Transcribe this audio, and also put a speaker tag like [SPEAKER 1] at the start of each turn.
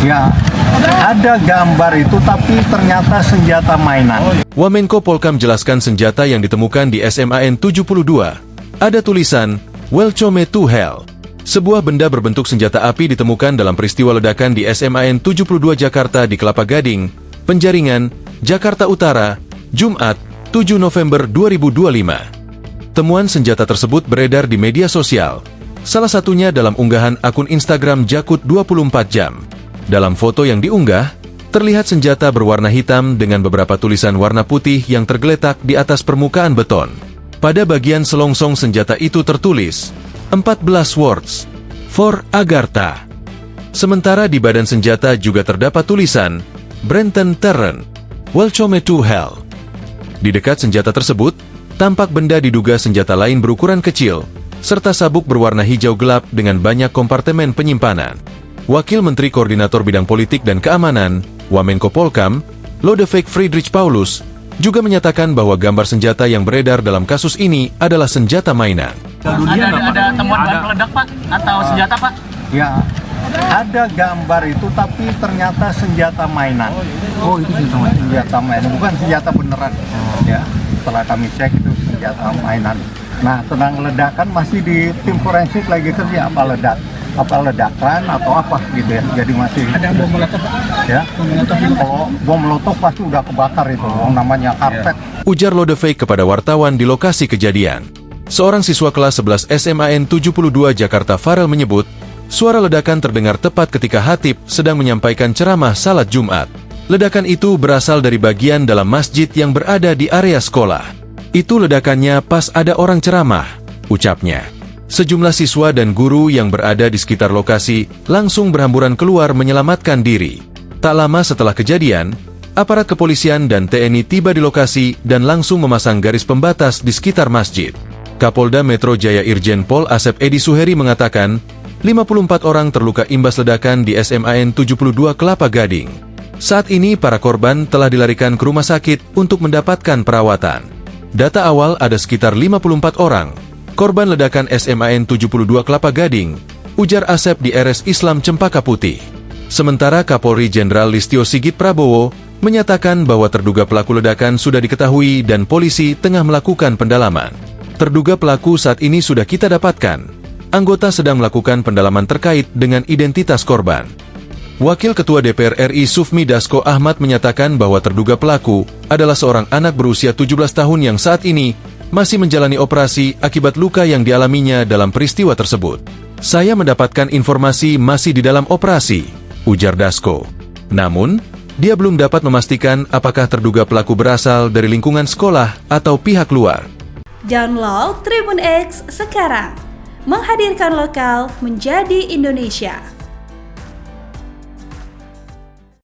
[SPEAKER 1] Ya, ada gambar itu tapi ternyata senjata mainan.
[SPEAKER 2] Wamenko Polkam jelaskan senjata yang ditemukan di SMAN 72. Ada tulisan, Welcome to Hell. Sebuah benda berbentuk senjata api ditemukan dalam peristiwa ledakan di SMAN 72 Jakarta di Kelapa Gading, Penjaringan, Jakarta Utara, Jumat, 7 November 2025. Temuan senjata tersebut beredar di media sosial, salah satunya dalam unggahan akun Instagram Jakut 24 Jam. Dalam foto yang diunggah, terlihat senjata berwarna hitam dengan beberapa tulisan warna putih yang tergeletak di atas permukaan beton. Pada bagian selongsong senjata itu tertulis, 14 words, for Agartha. Sementara di badan senjata juga terdapat tulisan, Brenton Terran, Welcome to Hell. Di dekat senjata tersebut, tampak benda diduga senjata lain berukuran kecil, serta sabuk berwarna hijau gelap dengan banyak kompartemen penyimpanan. Wakil Menteri Koordinator Bidang Politik dan Keamanan, Wamenko Polkam, Lodewijk Friedrich Paulus, juga menyatakan bahwa gambar senjata yang beredar dalam kasus ini adalah senjata mainan.
[SPEAKER 3] Ada temuan bahan peledak, Pak? Atau senjata, Pak?
[SPEAKER 1] Ya, ada gambar itu tapi ternyata senjata mainan.
[SPEAKER 3] Oh, itu senjata mainan?
[SPEAKER 1] Senjata mainan, bukan senjata beneran. Ya, setelah kami cek itu senjata mainan. Nah, tentang ledakan masih di tim forensik lagi kerja, apa ledakan atau apa gitu ya. Jadi masih
[SPEAKER 3] ada bom molotov, Pak?
[SPEAKER 1] Ya, kalau bom molotov pasti udah kebakar itu, namanya karpet.
[SPEAKER 2] Ujar Lodewijk kepada wartawan di lokasi kejadian. Seorang siswa kelas 11 SMAN 72 Jakarta Farel menyebut, suara ledakan terdengar tepat ketika Hatib sedang menyampaikan ceramah salat Jumat. Ledakan itu berasal dari bagian dalam masjid yang berada di area sekolah. Itu ledakannya pas ada orang ceramah, ucapnya. Sejumlah siswa dan guru yang berada di sekitar lokasi langsung berhamburan keluar menyelamatkan diri. Tak lama setelah kejadian, aparat kepolisian dan TNI tiba di lokasi dan langsung memasang garis pembatas di sekitar masjid. Kapolda Metro Jaya Irjen Pol Asep Edi Suheri mengatakan, 54 orang terluka imbas ledakan di SMAN 72 Kelapa Gading. Saat ini para korban telah dilarikan ke rumah sakit untuk mendapatkan perawatan. Data awal ada sekitar 54 orang korban ledakan SMAN 72 Kelapa Gading, ujar Asep di RS Islam Cempaka Putih. Sementara Kapolri Jenderal Listio Sigit Prabowo menyatakan bahwa terduga pelaku ledakan sudah diketahui dan polisi tengah melakukan pendalaman. Terduga pelaku saat ini sudah kita dapatkan. Anggota sedang melakukan pendalaman terkait dengan identitas korban. Wakil Ketua DPR RI Sufmi Dasko Ahmad menyatakan bahwa terduga pelaku adalah seorang anak berusia 17 tahun yang saat ini masih menjalani operasi akibat luka yang dialaminya dalam peristiwa tersebut. Saya mendapatkan informasi masih di dalam operasi, ujar Dasko. Namun, dia belum dapat memastikan apakah terduga pelaku berasal dari lingkungan sekolah atau pihak luar.
[SPEAKER 4] Download Tribun X sekarang, menghadirkan lokal menjadi Indonesia.